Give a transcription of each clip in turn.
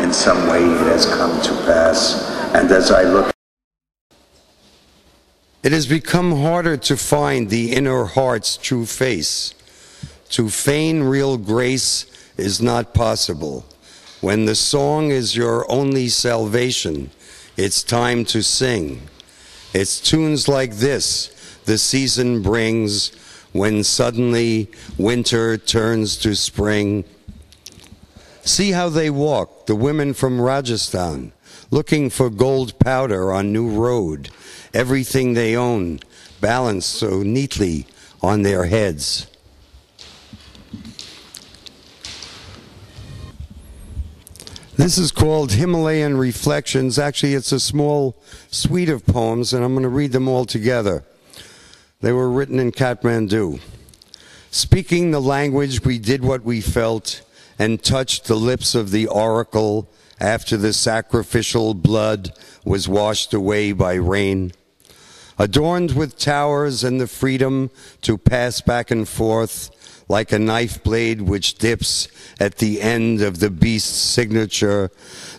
in some way it has come to pass. And as I look, it has become harder to find the inner heart's true face. To feign real grace is not possible. When the song is your only salvation, it's time to sing. It's tunes like this the season brings, when suddenly winter turns to spring. See how they walk, the women from Rajasthan, looking for gold powder on new road. Everything they own balanced so neatly on their heads. This is called Himalayan Reflections. Actually, it's a small suite of poems, and I'm going to read them all together. They were written in Kathmandu. Speaking the language, we did what we felt and touched the lips of the oracle after the sacrificial blood was washed away by rain. Adorned with towers and the freedom to pass back and forth like a knife blade which dips at the end of the beast's signature,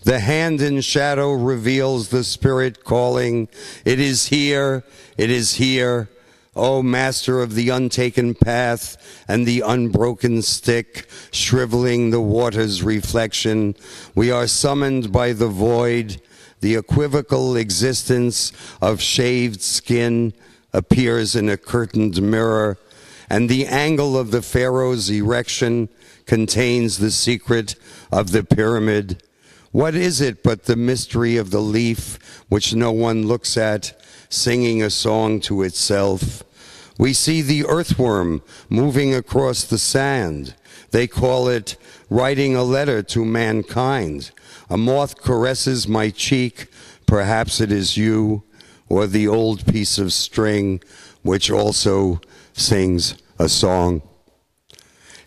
the hand in shadow reveals the spirit calling, "It is here, it is here." O master of the untaken path and the unbroken stick, shriveling the water's reflection, we are summoned by the void. The equivocal existence of shaved skin appears in a curtained mirror, and the angle of the pharaoh's erection contains the secret of the pyramid. What is it but the mystery of the leaf which no one looks at, singing a song to itself? We see the earthworm moving across the sand. They call it writing a letter to mankind. A moth caresses my cheek. Perhaps it is you, or the old piece of string, which also sings a song.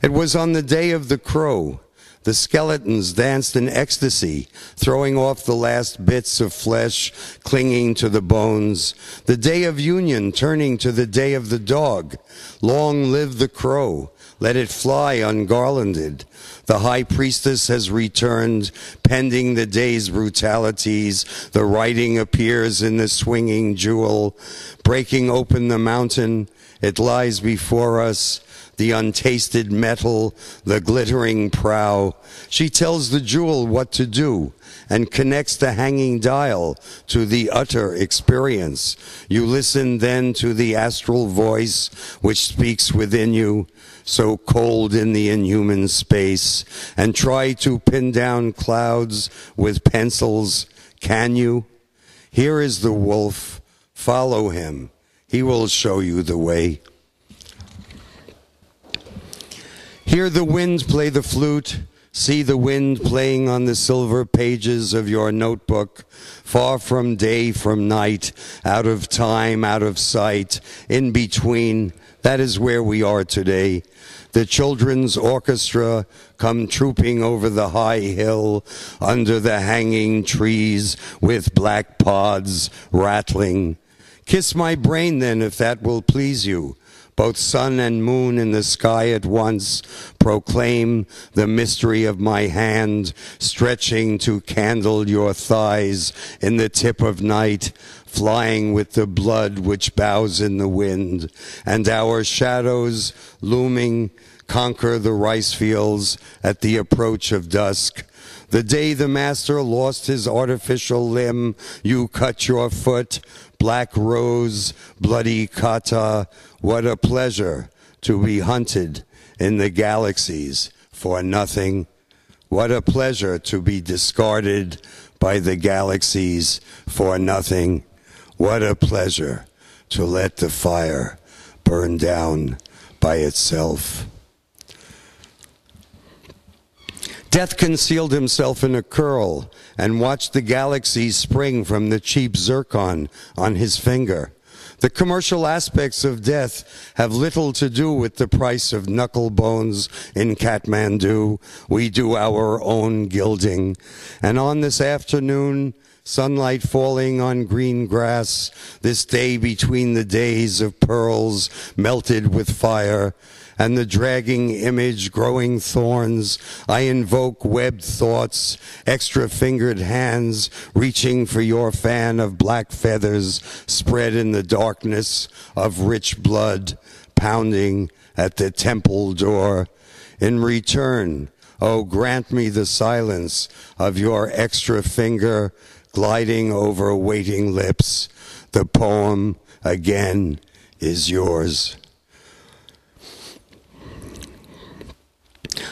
It was on the day of the crow. The skeletons danced in ecstasy, throwing off the last bits of flesh clinging to the bones. The day of union turning to the day of the dog. Long live the crow. Let it fly ungarlanded. The high priestess has returned, pending the day's brutalities. The writing appears in the swinging jewel. Breaking open the mountain, it lies before us. The untasted metal, the glittering prow. She tells the jewel what to do and connects the hanging dial to the utter experience. You listen then to the astral voice which speaks within you, so cold in the inhuman space, and try to pin down clouds with pencils. Can you? Here is the wolf. Follow him. He will show you the way. Hear the wind play the flute. See the wind playing on the silver pages of your notebook. Far from day, from night, out of time, out of sight, in between. That is where we are today. The children's orchestra come trooping over the high hill, under the hanging trees with black pods rattling. Kiss my brain then, if that will please you. Both sun and moon in the sky at once proclaim the mystery of my hand, stretching to candle your thighs in the tip of night, flying with the blood which bows in the wind, and our shadows looming conquer the rice fields at the approach of dusk. The day the master lost his artificial limb, you cut your foot. Black rose, bloody kata, what a pleasure to be hunted in the galaxies for nothing. What a pleasure to be discarded by the galaxies for nothing. What a pleasure to let the fire burn down by itself. Death concealed himself in a curl and watched the galaxies spring from the cheap zircon on his finger. The commercial aspects of death have little to do with the price of knuckle bones in Kathmandu. We do our own gilding. And on this afternoon, sunlight falling on green grass, this day between the days of pearls melted with fire, and the dragging image growing thorns. I invoke webbed thoughts, extra-fingered hands reaching for your fan of black feathers spread in the darkness of rich blood pounding at the temple door. In return, oh, grant me the silence of your extra finger gliding over waiting lips. The poem again is yours.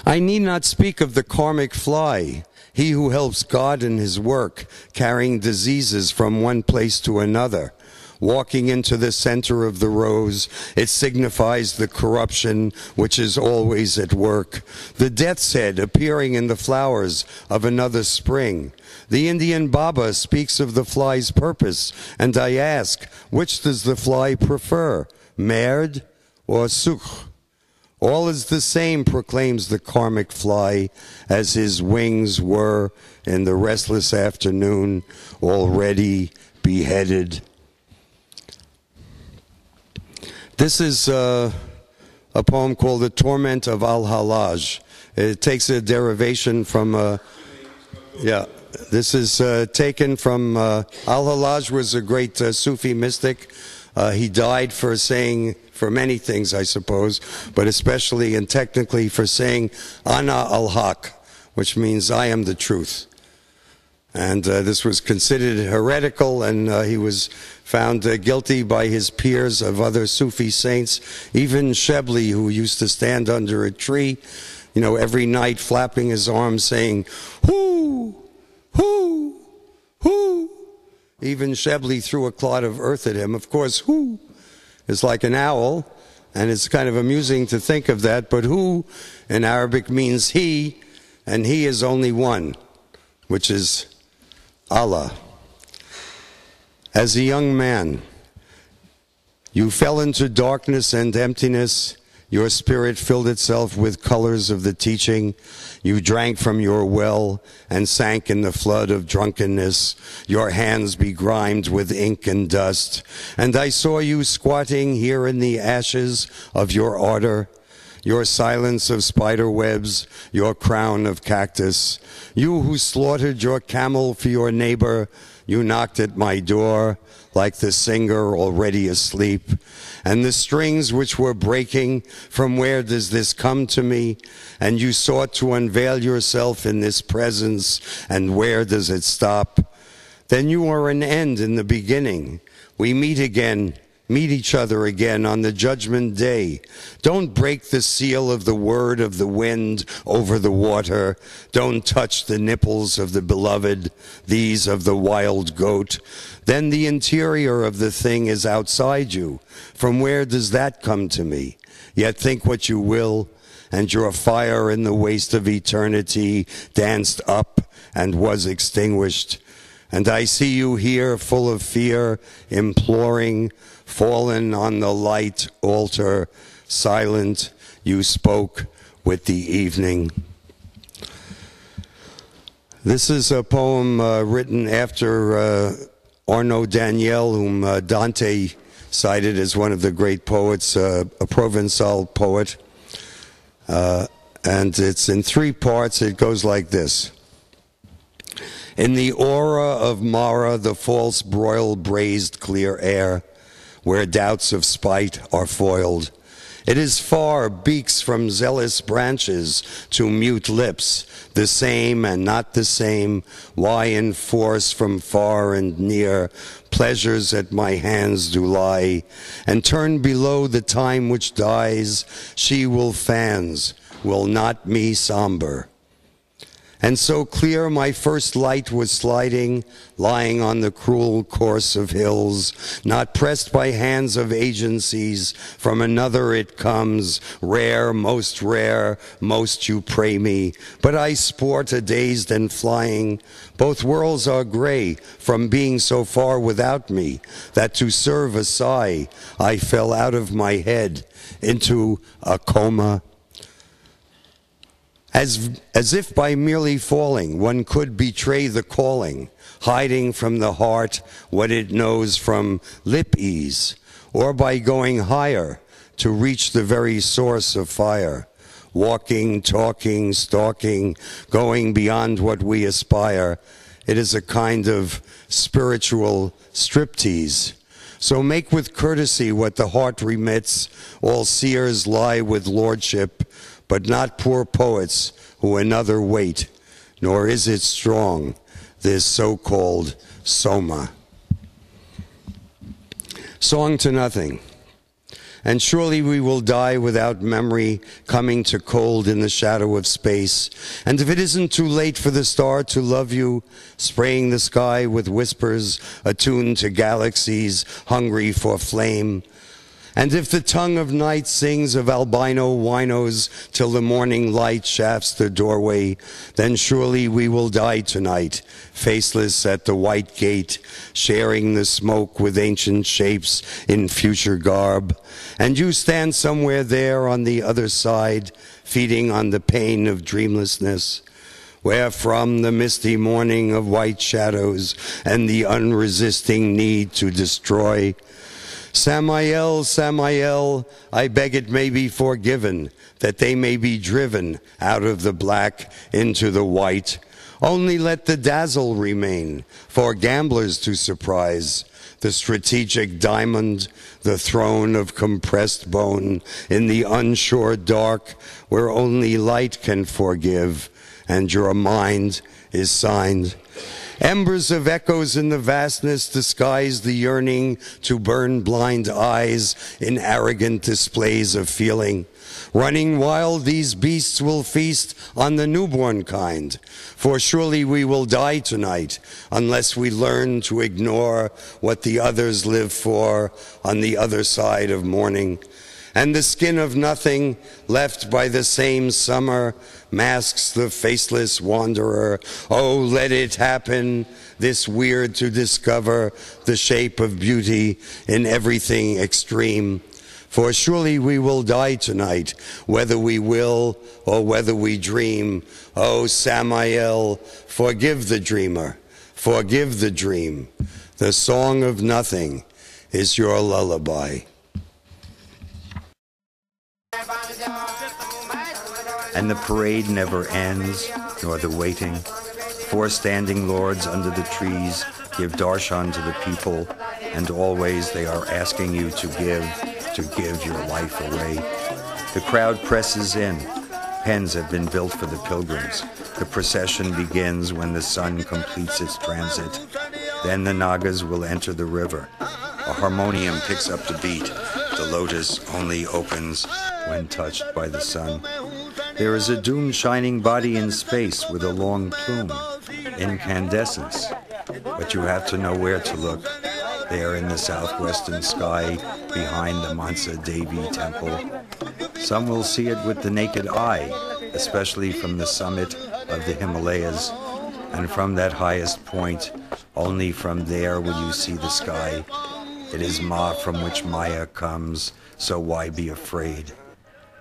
I need not speak of the karmic fly, he who helps God in his work, carrying diseases from one place to another. Walking into the center of the rose, it signifies the corruption which is always at work. The death's head appearing in the flowers of another spring. The Indian Baba speaks of the fly's purpose, and I ask, which does the fly prefer, merd or sukh? All is the same, proclaims the karmic fly, as his wings were in the restless afternoon, already beheaded. This is a poem called The Torment of Al-Hallaj. It takes a derivation from, this is taken from, Al-Hallaj was a great Sufi mystic. He died for saying, for many things I suppose, but especially and technically for saying, Ana al-Haq, which means I am the truth. And this was considered heretical, and he was found guilty by his peers of other Sufi saints. Even Shebli, who used to stand under a tree, you know, every night flapping his arms saying, hoo, hoo, hoo. Even Shebli threw a clod of earth at him. Of course, hoo is like an owl, and it's kind of amusing to think of that, but hoo in Arabic means he, and he is only one, which is Allah. As a young man, you fell into darkness and emptiness. Your spirit filled itself with colors of the teaching. You drank from your well and sank in the flood of drunkenness, your hands begrimed with ink and dust. And I saw you squatting here in the ashes of your ardor, your silence of spider webs, your crown of cactus. You who slaughtered your camel for your neighbor, you knocked at my door like the singer already asleep. And the strings which were breaking, from where does this come to me? And you sought to unveil yourself in this presence, and where does it stop? Then you are an end in the beginning. We meet each other again on the judgment day. Don't break the seal of the word of the wind over the water. Don't touch the nipples of the beloved, these of the wild goat. Then the interior of the thing is outside you. From where does that come to me? Yet think what you will, and your fire in the waste of eternity danced up and was extinguished. And I see you here full of fear, imploring, fallen on the light altar, silent, you spoke with the evening. This is a poem written after Arnaud Daniel, whom Dante cited as one of the great poets, a Provençal poet. And it's in 3 parts. It goes like this. In the aura of Mara, the false broil braised clear air, where doubts of spite are foiled. It is far, beaks from zealous branches to mute lips, the same and not the same, why in force from far and near, pleasures at my hands do lie, and turn below the time which dies, she will fans, will not me somber. And so clear my first light was sliding, lying on the cruel course of hills, not pressed by hands of agencies. From another it comes, rare, most you pray me. But I sport a dazed and flying. Both worlds are gray from being so far without me, that to serve a sigh, I fell out of my head into a coma. As if by merely falling, one could betray the calling, hiding from the heart what it knows from lip ease, or by going higher, to reach the very source of fire. Walking, talking, stalking, going beyond what we aspire. It is a kind of spiritual striptease. So make with courtesy what the heart remits. All seers lie with lordship, but not poor poets who another wait. Nor is it strong, this so-called soma. Song to nothing. And surely we will die without memory, coming to cold in the shadow of space. And if it isn't too late for the star to love you, spraying the sky with whispers attuned to galaxies hungry for flame. And if the tongue of night sings of albino winos till the morning light shafts the doorway, then surely we will die tonight, faceless at the white gate, sharing the smoke with ancient shapes in future garb. And you stand somewhere there on the other side, feeding on the pain of dreamlessness, where from the misty morning of white shadows and the unresisting need to destroy, Samael, Samael, I beg it may be forgiven, that they may be driven out of the black into the white. Only let the dazzle remain for gamblers to surprise. The strategic diamond, the throne of compressed bone in the unsure dark where only light can forgive and your mind is signed. Embers of echoes in the vastness disguise the yearning to burn blind eyes in arrogant displays of feeling. Running wild, these beasts will feast on the newborn kind. For surely we will die tonight unless we learn to ignore what the others live for on the other side of morning. And the skin of nothing left by the same summer masks the faceless wanderer. Oh, let it happen, this weird to discover the shape of beauty in everything extreme. For surely we will die tonight, whether we will or whether we dream. Oh, Samael, forgive the dreamer, forgive the dream. The song of nothing is your lullaby. And the parade never ends, nor the waiting. Four standing lords under the trees give darshan to the people, and always they are asking you to give your life away. The crowd presses in. Pens have been built for the pilgrims. The procession begins when the sun completes its transit. Then the Nagas will enter the river. A harmonium picks up the beat. The lotus only opens when touched by the sun. There is a doomed shining body in space with a long plume, incandescence. But you have to know where to look. There in the southwestern sky, behind the Mansa Devi temple. Some will see it with the naked eye, especially from the summit of the Himalayas. And from that highest point, only from there will you see the sky. It is Ma from which Maya comes, so why be afraid?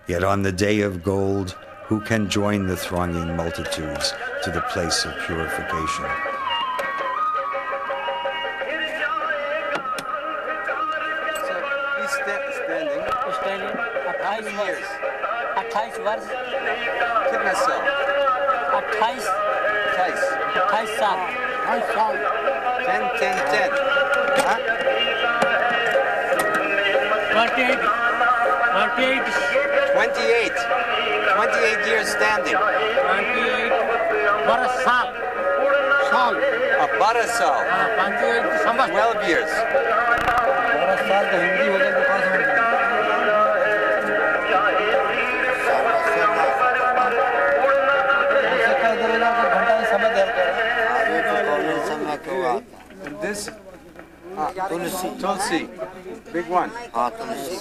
Yet on the day of gold, who can join the thronging multitudes to the place of purification? Standing 28 years. 28 वर्ष कितना साल 28 साल 10 10 10 हाँ 28 years standing 28 बरस साल 12 साल 28 समझ 12 years बरस साल तो हिंदी हो जाए तो कौन समझ and this Tulsi big one Tulsi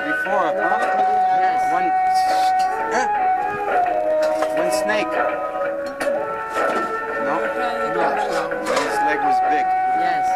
before one snake no his leg was big yes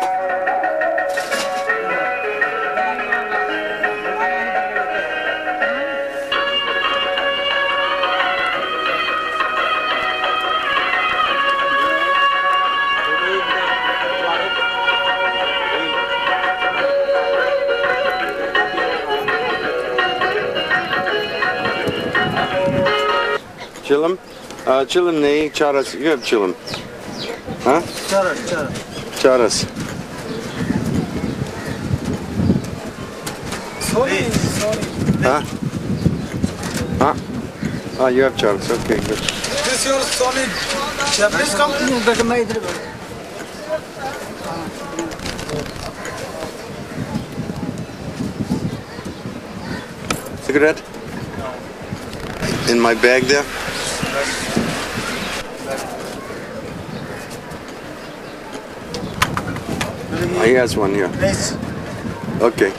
Chillum? Chillum nee, charas. You have chillum. Huh? Charas. Sorry. Huh? Huh? Oh, you have charas. Okay, good. This your solid. Please come. Cigarette? In my bag there? Oh, he has one here. Yes. Okay.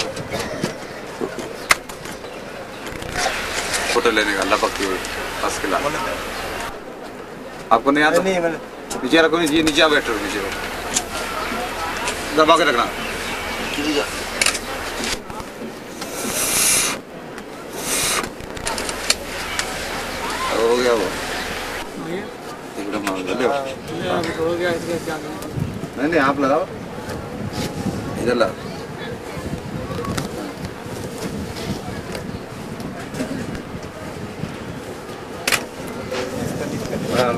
Photo लेने का लपक की बस के ला आपको नहीं आता नीचे रखो नीचे आप बैठो नीचे दबा के रखना हो गया वो एकदम हो गया नहीं आप लगाओ इधर लगाओ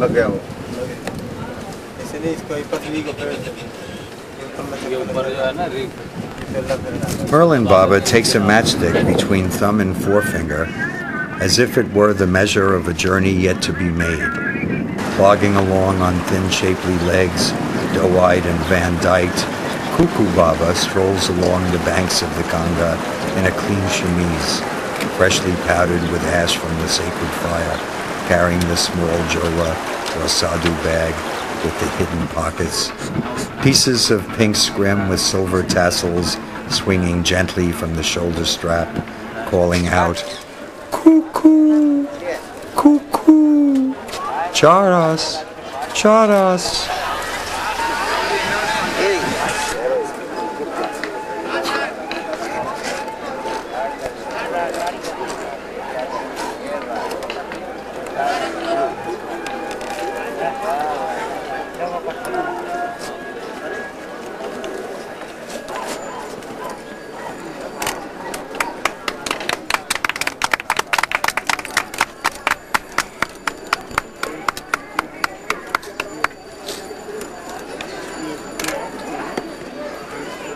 लग गया वो इसलिए इसको पतली को Merlin Baba takes a matchstick between thumb and forefinger as if it were the measure of a journey yet to be made. Plodding along on thin, shapely legs, doe-eyed and Van Dyked, Cuckoo Baba strolls along the banks of the Ganga in a clean chemise, freshly powdered with ash from the sacred fire, carrying the small jola or sadhu bag with the hidden pockets. Pieces of pink scrim with silver tassels swinging gently from the shoulder strap, calling out, "Cuckoo! Cuckoo! Charas! Charas!"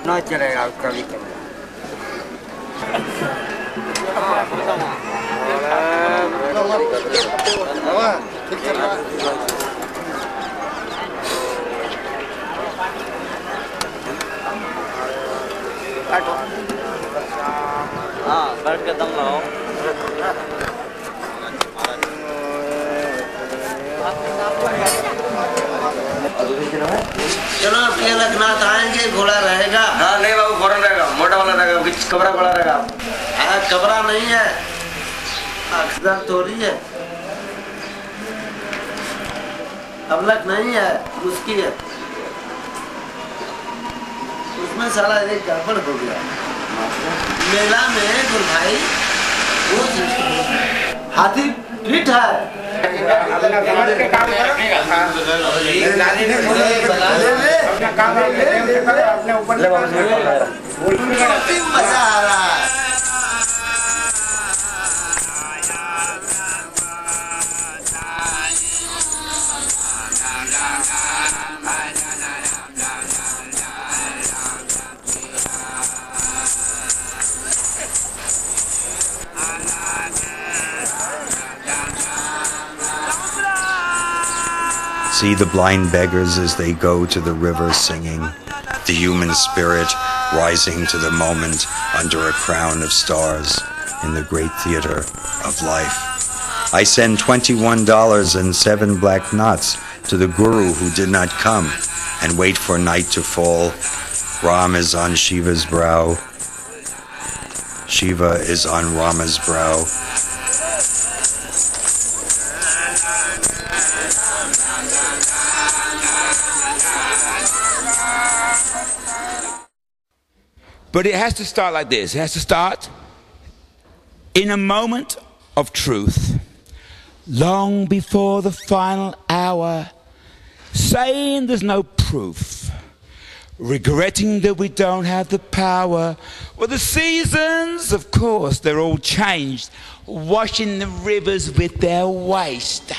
ना चलेगा कभी कभी हाँ बैठ के दम लगाओ चलो प्रिय लखनाथ आएंगे घोड़ा रहेगा हाँ नहीं बाबू फौरन रहेगा मोटा वाला रहेगा कबरा बड़ा रहेगा कबरा नहीं है अक्सर थोड़ी है अबलक नहीं है उसकी है उसमें साला एक गड़बड़ हो गया मेला में गुरभाई वो हाथी पीठ है मजा आ रहा है See the blind beggars as they go to the river singing, the human spirit rising to the moment under a crown of stars in the great theater of life. I send $21 and 7 black knots to the guru who did not come and wait for night to fall. Ram is on Shiva's brow. Shiva is on Rama's brow. But it has to start like this. It has to start in a moment of truth, long before the final hour, saying there's no proof, regretting that we don't have the power. Well, the seasons, of course, they're all changed, washing the rivers with their waste.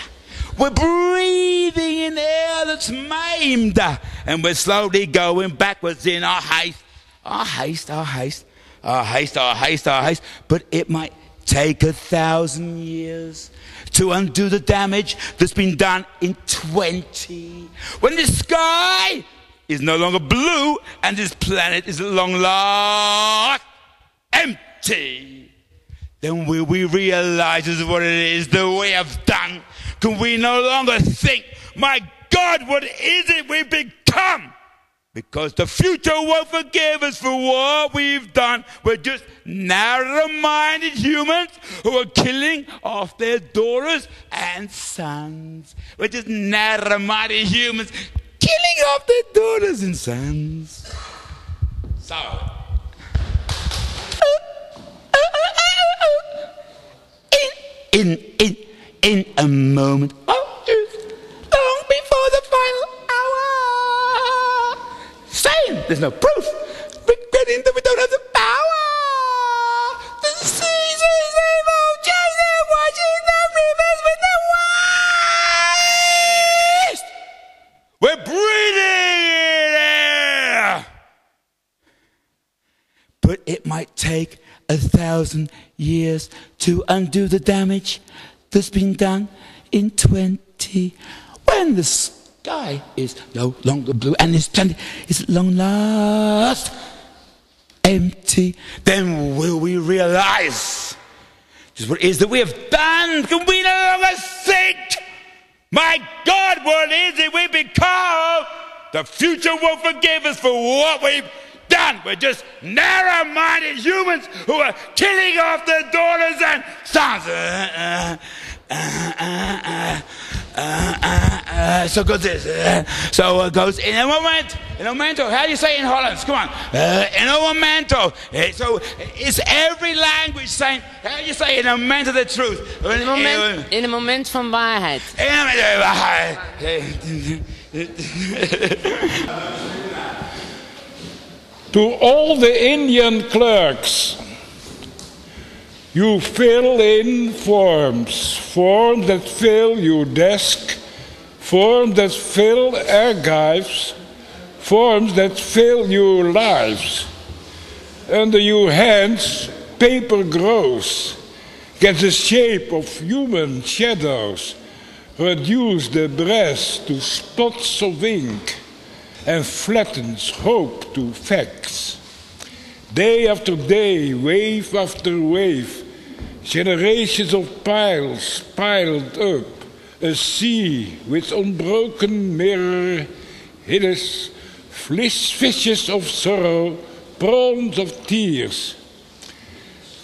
We're breathing in air that's maimed, and we're slowly going backwards in our haste. Our haste, our haste, our haste, our haste, our haste. But it might take 1,000 years to undo the damage that's been done in 20. When the sky is no longer blue and this planet is at long last empty, then will we realize what it is that we have done? Can we no longer think, my God, what is it we've become? Because the future won't forgive us for what we've done. We're just narrow-minded humans who are killing off their daughters and sons. We're just narrow-minded humans killing off their daughters and sons. So, in a moment of truth, long before the final hour, saying there's no proof, regretting that we don't have the power. The seasons they won't change, they're washing the rivers with the waste. We're breathing in air. But it might take 1,000 years to undo the damage that's been done in 20. When the sky is no longer blue and this planet is at long last empty, then will we realize just what it is that we have done. Can we no longer think, my God, what is it we become? The future won't forgive us for what we've done. We're just narrow-minded humans who are killing off their daughters and sons. So goes this. So it goes in a momento. How do you say it in Holland? Come on. In a momento. So it's every language saying, how do you say in a moment of the truth? In een moment van waarheid. In een moment van waarheid. To all the Indian clerks, you fill in forms that fill your desk, forms that fill archives, forms that fill your lives. Under your hands, paper grows, gets the shape of human shadows, reduce the brass to spots of ink, and flattens hope to facts. Day after day, wave after wave, generations of piles piled up, a sea with unbroken mirror, hideous fishes of sorrow, prawns of tears.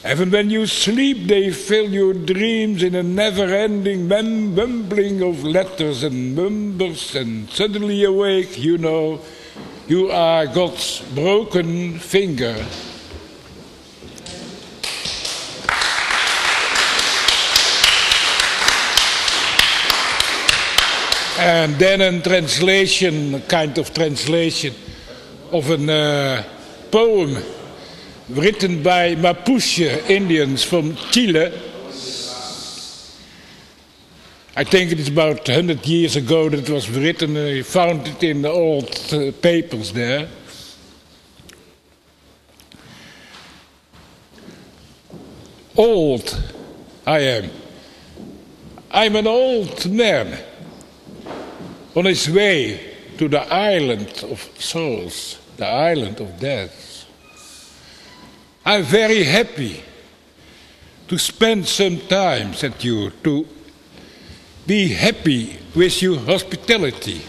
Even when you sleep, they fill your dreams in a never-ending mumbling of letters and numbers, and suddenly awake, you know, you are God's broken finger. And then a kind of translation of a poem written by Mapuche Indians from Chile. I think it is about 100 years ago that it was written. I found it in the old papers there. Old I am. I'm an old man on his way to the island of souls, the island of death. I'm very happy to spend some time at you, to be happy with your hospitality.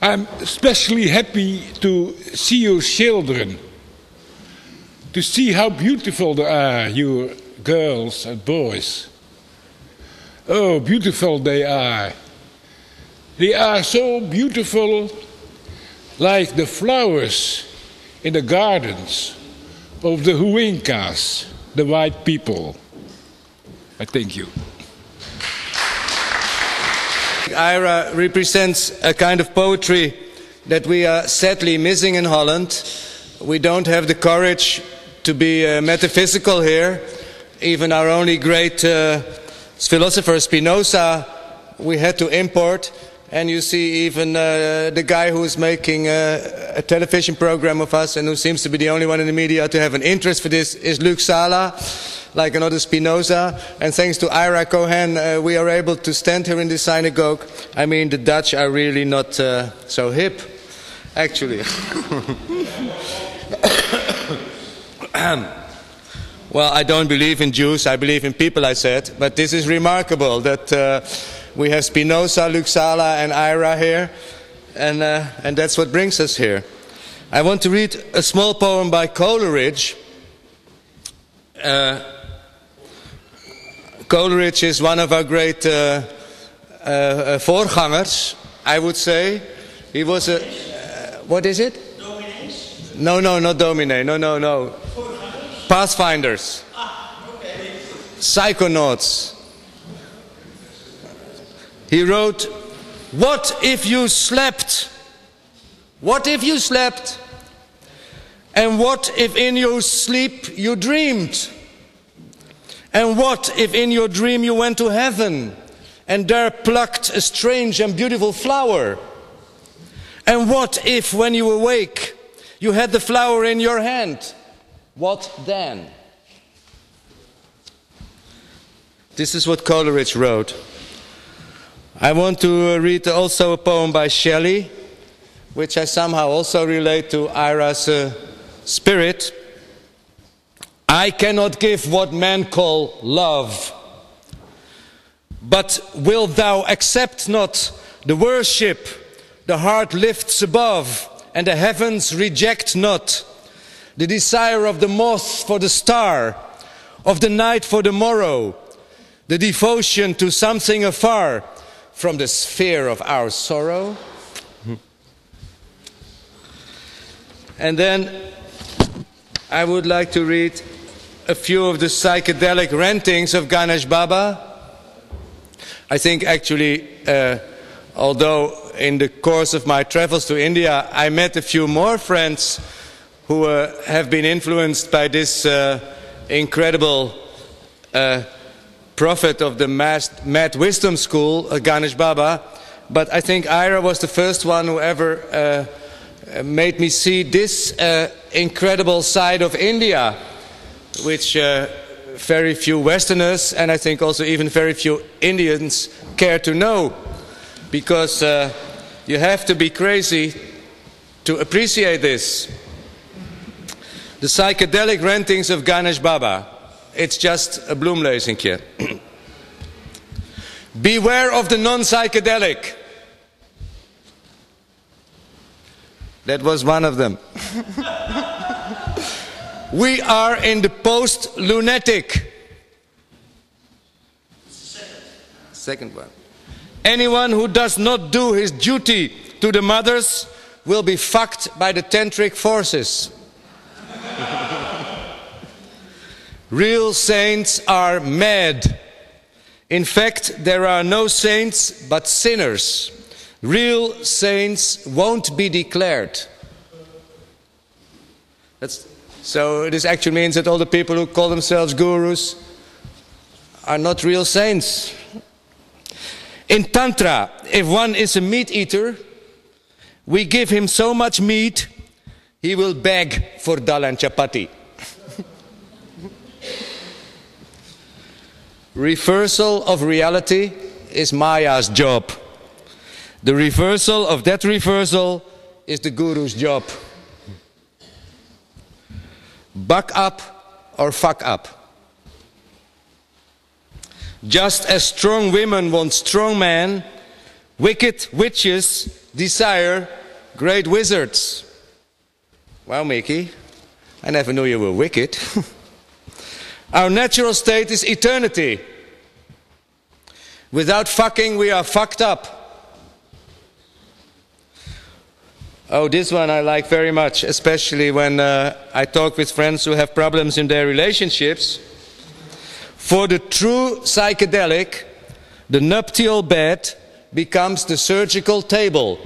I'm especially happy to see your children, to see how beautiful they are, your girls and boys. Oh, beautiful they are. They are so beautiful, like the flowers in the gardens of the Huincas, the white people. I thank you. Ira represents a kind of poetry that we are sadly missing in Holland. We don't have the courage to be metaphysical here. Even our only great philosopher, Spinoza, we had to import. And you see even the guy who is making a television program of us and who seems to be the only one in the media to have an interest for this is Luc Sala, like another Spinoza. And thanks to Ira Cohen, we are able to stand here in the synagogue. I mean, the Dutch are really not so hip, actually. Well, I don't believe in Jews, I believe in people, I said. But this is remarkable that we have Spinoza, Luc Sala and Ira here. And that's what brings us here. I want to read a small poem by Coleridge. Coleridge is one of our great voorgangers, I would say. He was a... what is it? Dominees? No, not Domine. No. Pathfinders. Okay. Psychonauts. He wrote, "What if you slept? What if you slept? And what if in your sleep you dreamed? And what if in your dream you went to heaven and there plucked a strange and beautiful flower? And what if when you awake you had the flower in your hand? What then?" This is what Coleridge wrote. I want to read also a poem by Shelley, which I somehow also relate to Ira's spirit. "I cannot give what men call love, but wilt thou accept not the worship the heart lifts above, and the heavens reject not? The desire of the moth for the star, of the night for the morrow, the devotion to something afar from the sphere of our sorrow." And then I would like to read a few of the psychedelic rantings of Ganesh Baba. I think actually, although in the course of my travels to India I met a few more friends who have been influenced by this incredible prophet of the mad wisdom school, Ganesh Baba. But I think Ira was the first one who ever made me see this incredible side of India, which very few Westerners and I think also even very few Indians care to know, because you have to be crazy to appreciate this. The psychedelic rantings of Ganesh Baba. It's just a bloemlezingje. "Beware of the non-psychedelic." That was one of them. "We are in the post-lunatic." Second one. "Anyone who does not do his duty to the mothers will be fucked by the tantric forces." "Real saints are mad. In fact, there are no saints but sinners. Real saints won't be declared." So this actually means that all the people who call themselves gurus are not real saints. "In Tantra, if one is a meat eater, we give him so much meat, he will beg for dal and chapati." "Reversal of reality is Maya's job. The reversal of that reversal is the guru's job. Buck up or fuck up. Just as strong women want strong men, wicked witches desire great wizards." Wow, Mickey, I never knew you were wicked. "Our natural state is eternity. Without fucking, we are fucked up." Oh, this one I like very much, especially when I talk with friends who have problems in their relationships. "For the true psychedelic, the nuptial bed becomes the surgical table.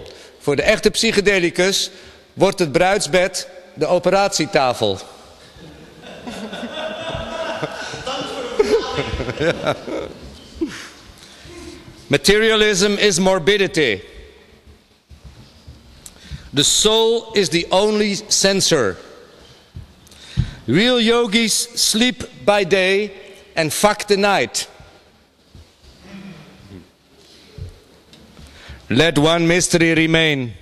Voor de echte psychedelicus wordt het bruidsbed de operatietafel. Ja. Materialism is morbidity. The soul is the only censor. Real yogis sleep by day and fuck the night. Let one mystery remain.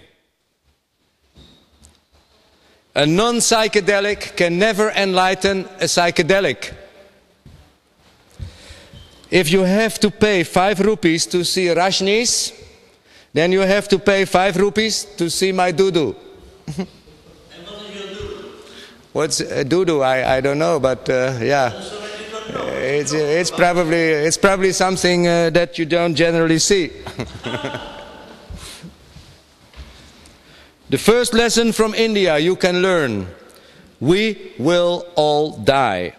A non-psychedelic can never enlighten a psychedelic. If you have to pay 5 rupees to see Rajneesh, then you have to pay 5 rupees to see my doo-doo. And what is your doo-doo? What's a doo-doo? I don't know, but yeah. It's probably something that you don't generally see. The first lesson from India you can learn. We will all die.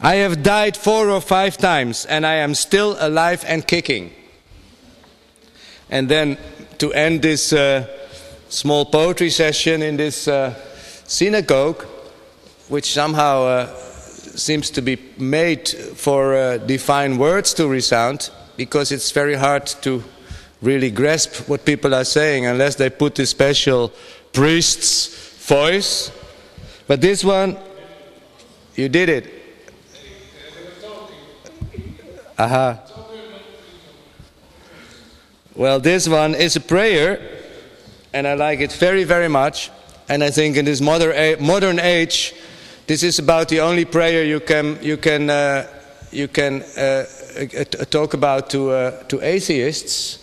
I have died 4 or 5 times and I am still alive and kicking. And then to end this small poetry session in this synagogue, which somehow seems to be made for divine words to resound, because it's very hard to really grasp what people are saying unless they put this special priest's voice. But this one, you did it. Aha. Well, this one is a prayer, and I like it very, very much. And I think in this modern age, this is about the only prayer you can talk about to atheists.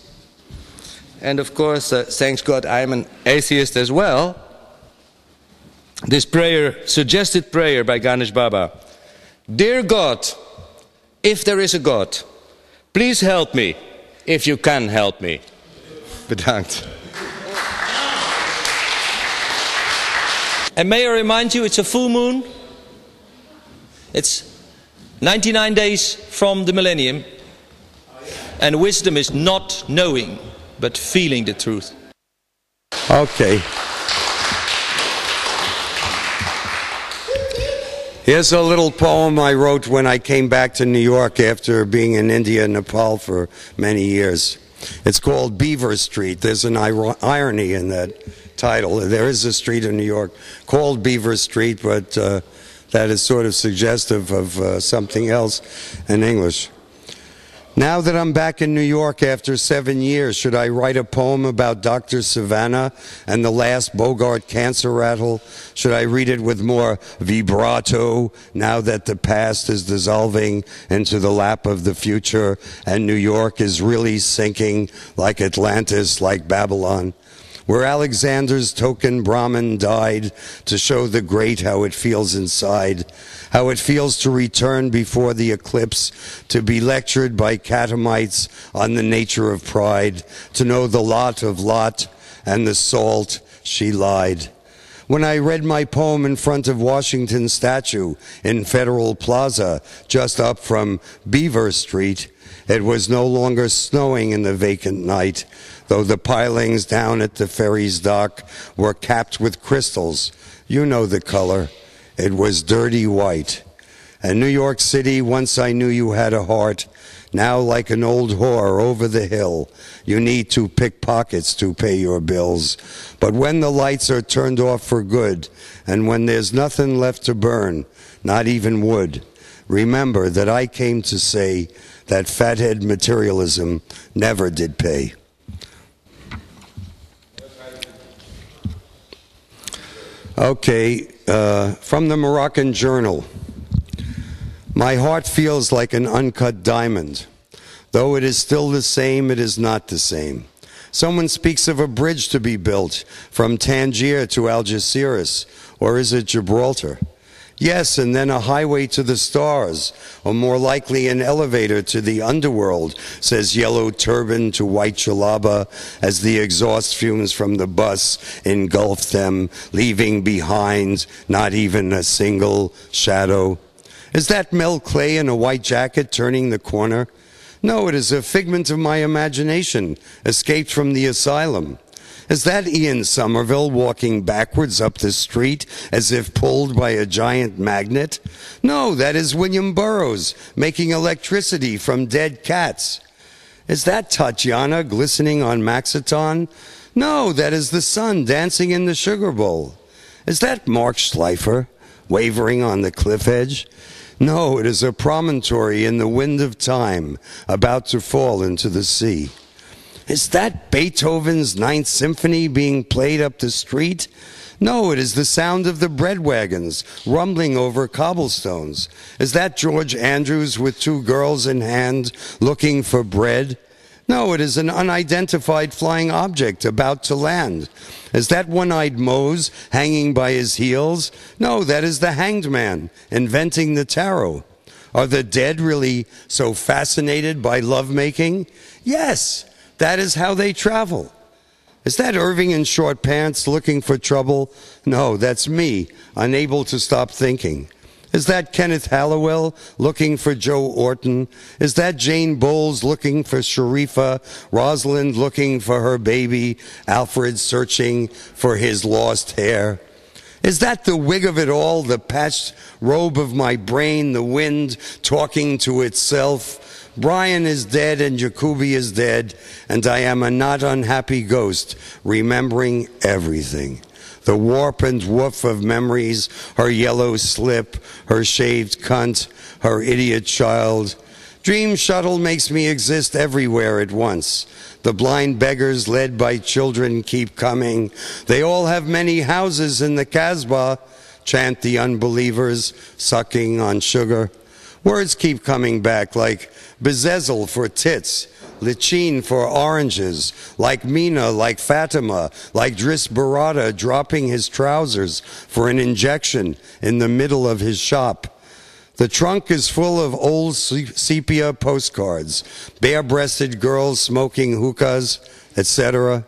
And of course, thanks God, I'm an atheist as well. This prayer, suggested prayer by Ganesh Baba. Dear God, if there is a God, please help me, if you can help me. Bedankt. And may I remind you, it's a full moon. It's 99 days from the millennium. And wisdom is not knowing, but feeling the truth. Okay. Here's a little poem I wrote when I came back to New York after being in India and Nepal for many years. It's called Beaver Street. There's an irony in that title. There is a street in New York called Beaver Street, but that is sort of suggestive of something else in English. Now that I'm back in New York after 7 years, should I write a poem about Dr. Savannah and the last Bogart cancer rattle? Should I read it with more vibrato now that the past is dissolving into the lap of the future and New York is really sinking like Atlantis, like Babylon? Where Alexander's token Brahmin died to show the great how it feels inside, how it feels to return before the eclipse, to be lectured by catamites on the nature of pride, to know the lot of Lot and the salt she lied. When I read my poem in front of Washington statue in Federal Plaza, just up from Beaver Street, it was no longer snowing in the vacant night, though the pilings down at the ferry's dock were capped with crystals. You know the color. It was dirty white. And New York City, once I knew you had a heart, now like an old whore over the hill, you need to pick pockets to pay your bills. But when the lights are turned off for good, and when there's nothing left to burn, not even wood, remember that I came to say that fathead materialism never did pay. Okay, from the Moroccan Journal. My heart feels like an uncut diamond. Though it is still the same, it is not the same. Someone speaks of a bridge to be built from Tangier to Algeciras, or is it Gibraltar? Yes, and then a highway to the stars, or more likely an elevator to the underworld, says Yellow Turban to White Jalaba as the exhaust fumes from the bus engulf them, leaving behind not even a single shadow. Is that Mel Clay in a white jacket turning the corner? No, it is a figment of my imagination, escaped from the asylum. Is that Ian Somerville walking backwards up the street as if pulled by a giant magnet? No, that is William Burroughs making electricity from dead cats. Is that Tatiana glistening on Maxiton? No, that is the sun dancing in the sugar bowl. Is that Mark Schleifer wavering on the cliff edge? No, it is a promontory in the wind of time about to fall into the sea. Is that Beethoven's Ninth Symphony being played up the street? No, it is the sound of the bread wagons rumbling over cobblestones. Is that George Andrews with two girls in hand looking for bread? No, it is an unidentified flying object about to land. Is that one-eyed Mose hanging by his heels? No, that is the hanged man inventing the tarot. Are the dead really so fascinated by lovemaking? Yes, that is how they travel. Is that Irving in short pants looking for trouble? No, that's me, unable to stop thinking. Is that Kenneth Halliwell looking for Joe Orton? Is that Jane Bowles looking for Sharifa? Rosalind looking for her baby? Alfred searching for his lost hair? Is that the wig of it all, the patched robe of my brain, the wind talking to itself? Brian is dead and Jacoby is dead, and I am a not unhappy ghost, remembering everything. The warp and woof of memories, her yellow slip, her shaved cunt, her idiot child. Dream Shuttle makes me exist everywhere at once. The blind beggars led by children keep coming. They all have many houses in the Casbah, chant the unbelievers, sucking on sugar. Words keep coming back like bezezel for tits, Lichin for oranges, like Mina, like Fatima, like Driss Barada dropping his trousers for an injection in the middle of his shop. The trunk is full of old sepia postcards, bare-breasted girls smoking hookahs, etc.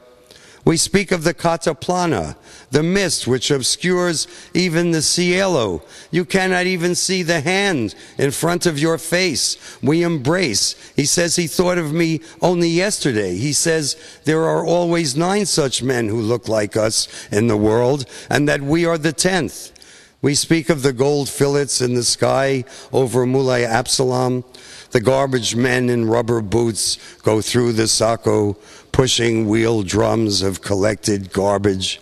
We speak of the Cataplana, the mist which obscures even the cielo. You cannot even see the hand in front of your face. We embrace. He says he thought of me only yesterday. He says there are always 9 such men who look like us in the world, and that we are the 10th. We speak of the gold fillets in the sky over Mulay Absalom. The garbage men in rubber boots go through the Saco, pushing wheel drums of collected garbage.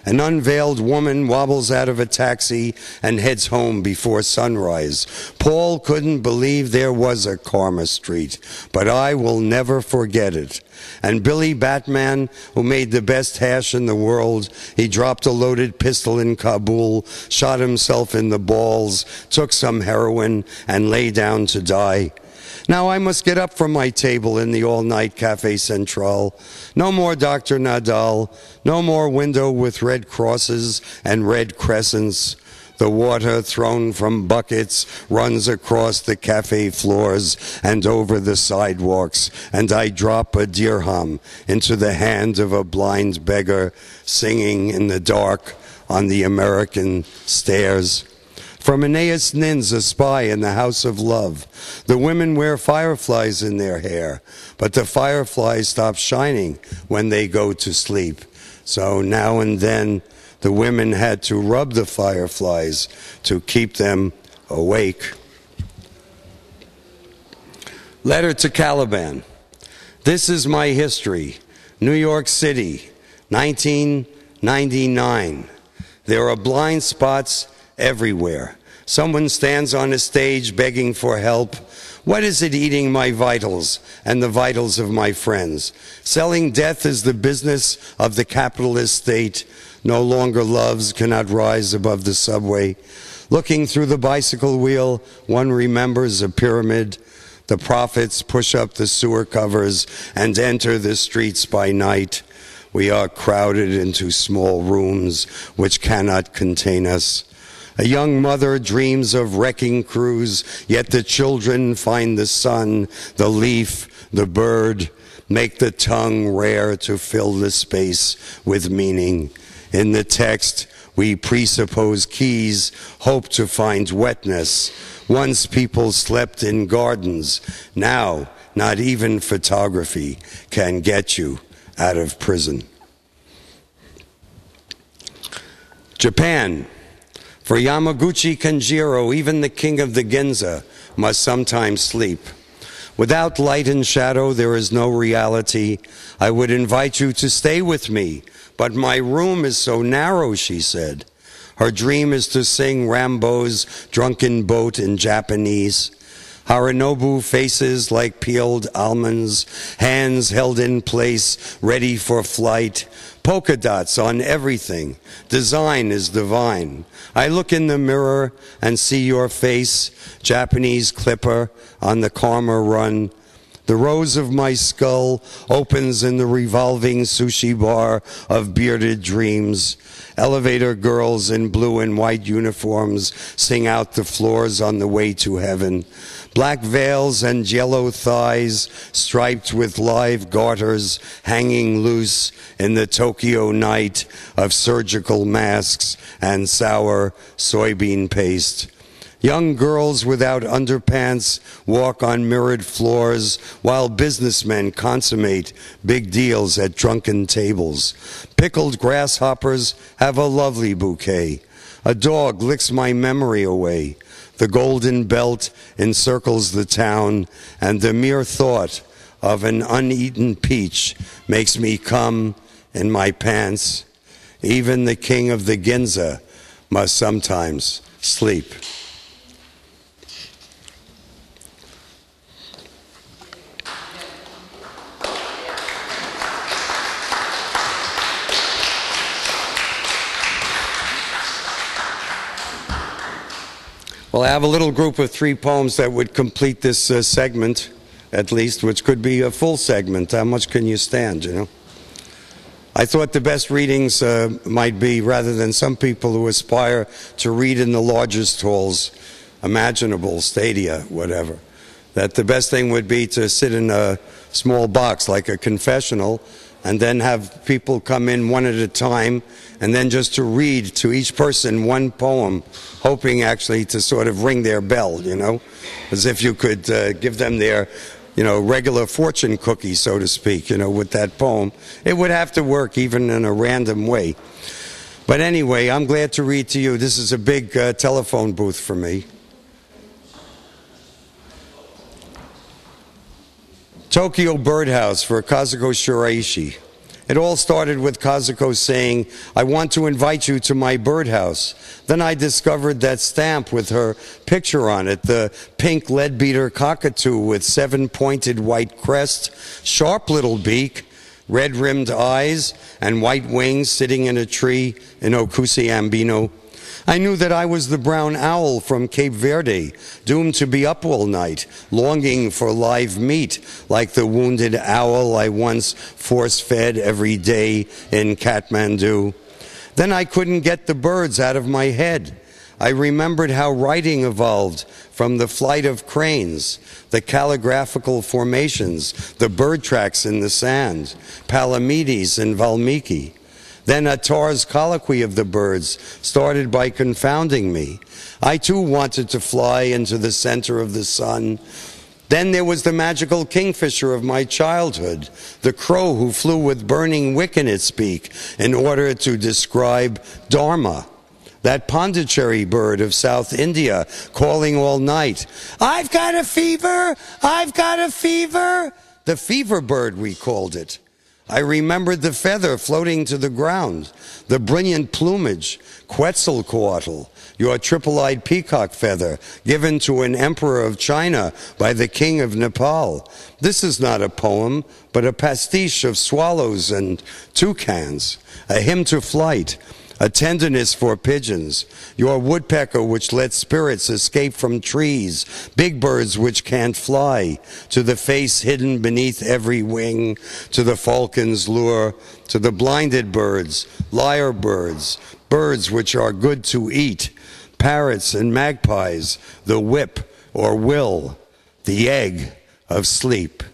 An unveiled woman wobbles out of a taxi and heads home before sunrise. Paul couldn't believe there was a Karma Street, but I will never forget it. And Billy Batman, who made the best hash in the world, he dropped a loaded pistol in Kabul, shot himself in the balls, took some heroin, and lay down to die. Now I must get up from my table in the all-night Café Central. No more Dr. Nadal, no more window with red crosses and red crescents. The water thrown from buckets runs across the cafe floors and over the sidewalks, and I drop a dirham into the hand of a blind beggar singing in the dark on the American stairs. From Aeneas Nin's A Spy in the House of Love. The women wear fireflies in their hair, but the fireflies stop shining when they go to sleep. So now and then the women had to rub the fireflies to keep them awake. Letter to Caliban. This is my history. New York City, 1999. There are blind spots everywhere. Someone stands on a stage begging for help. What is it eating my vitals and the vitals of my friends? Selling death is the business of the capitalist state. No longer loves cannot rise above the subway. Looking through the bicycle wheel, one remembers a pyramid. The prophets push up the sewer covers and enter the streets by night. We are crowded into small rooms which cannot contain us. A young mother dreams of wrecking crews, yet the children find the sun, the leaf, the bird, make the tongue rare to fill the space with meaning. In the text, we presuppose keys, hope to find wetness. Once people slept in gardens. Now, not even photography can get you out of prison. Japan. For Yamaguchi Kenjiro, even the king of the Ginza must sometimes sleep. Without light and shadow, there is no reality. I would invite you to stay with me, but my room is so narrow, she said. Her dream is to sing Rambo's Drunken Boat in Japanese. Harinobu faces like peeled almonds, hands held in place, ready for flight. Polka dots on everything. Design is divine. I look in the mirror and see your face, Japanese clipper on the Karma run. The rose of my skull opens in the revolving sushi bar of bearded dreams. Elevator girls in blue and white uniforms sing out the floors on the way to heaven. Black veils and yellow thighs striped with live garters hanging loose in the Tokyo night of surgical masks and sour soybean paste. Young girls without underpants walk on mirrored floors while businessmen consummate big deals at drunken tables. Pickled grasshoppers have a lovely bouquet. A dog licks my memory away. The golden belt encircles the town, and the mere thought of an uneaten peach makes me come in my pants. Even the king of the Ginza must sometimes sleep. Well, I have a little group of 3 poems that would complete this segment, at least, which could be a full segment. How much can you stand, you know? I thought the best readings might be, rather than some people who aspire to read in the largest halls, imaginable, stadia, whatever, that the best thing would be to sit in a small box like a confessional and then have people come in one at a time, and then just to read to each person one poem, hoping actually to sort of ring their bell, you know, as if you could give them their, you know, regular fortune cookie, so to speak, you know, with that poem. It would have to work even in a random way. But anyway, I'm glad to read to you. This is a big telephone booth for me. Tokyo Birdhouse for Kazuko Shiraishi. It all started with Kazuko saying, "I want to invite you to my birdhouse." Then I discovered that stamp with her picture on it, the pink leadbeater cockatoo with 7-pointed white crest, sharp little beak, red-rimmed eyes, and white wings sitting in a tree in Okusi-Ambino. I knew that I was the brown owl from Cape Verde, doomed to be up all night, longing for live meat, like the wounded owl I once force-fed every day in Kathmandu. Then I couldn't get the birds out of my head. I remembered how writing evolved from the flight of cranes, the calligraphical formations, the bird tracks in the sand, Palamedes and Valmiki. Then Attar's colloquy of the birds started by confounding me. I too wanted to fly into the center of the sun. Then there was the magical kingfisher of my childhood, the crow who flew with burning wick in its beak in order to describe Dharma. That Pondicherry bird of South India calling all night, "I've got a fever, I've got a fever." The fever bird, we called it. I remembered the feather floating to the ground, the brilliant plumage, Quetzalcoatl, your triple-eyed peacock feather, given to an emperor of China by the king of Nepal. This is not a poem, but a pastiche of swallows and toucans, a hymn to flight, a tenderness for pigeons, your woodpecker which lets spirits escape from trees, big birds which can't fly, to the face hidden beneath every wing, to the falcon's lure, to the blinded birds, lyre birds, birds which are good to eat, parrots and magpies, the whip or will, the egg of sleep.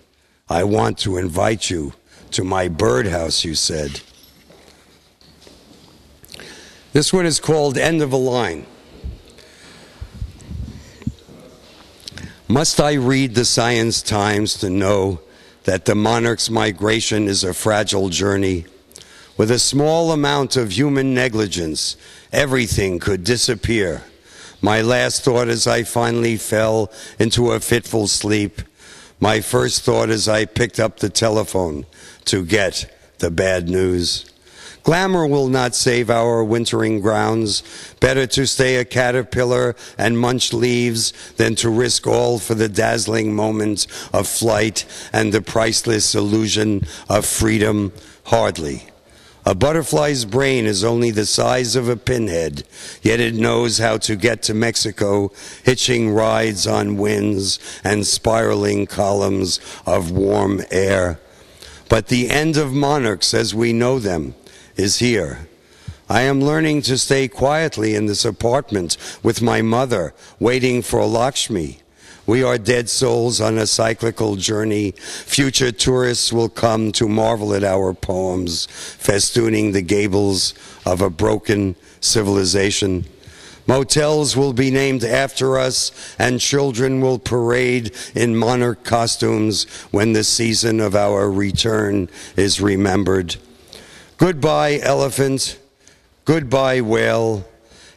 I want to invite you to my birdhouse, you said. This one is called End of a Line. Must I read the Science Times to know that the monarch's migration is a fragile journey? With a small amount of human negligence, everything could disappear. My last thought as I finally fell into a fitful sleep, my first thought as I picked up the telephone to get the bad news. Glamour will not save our wintering grounds. Better to stay a caterpillar and munch leaves than to risk all for the dazzling moment of flight and the priceless illusion of freedom. Hardly. A butterfly's brain is only the size of a pinhead, yet it knows how to get to Mexico, hitching rides on winds and spiraling columns of warm air. But the end of monarchs as we know them is here. I am learning to stay quietly in this apartment with my mother, waiting for Lakshmi. We are dead souls on a cyclical journey. Future tourists will come to marvel at our poems, festooning the gables of a broken civilization. Motels will be named after us, and children will parade in monarch costumes when the season of our return is remembered. Goodbye, elephant. Goodbye, whale.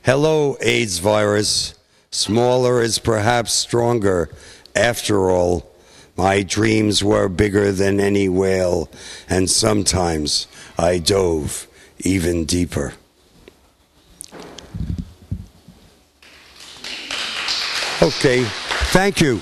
Hello, AIDS virus. Smaller is perhaps stronger. After all, my dreams were bigger than any whale, and sometimes I dove even deeper. Okay, thank you.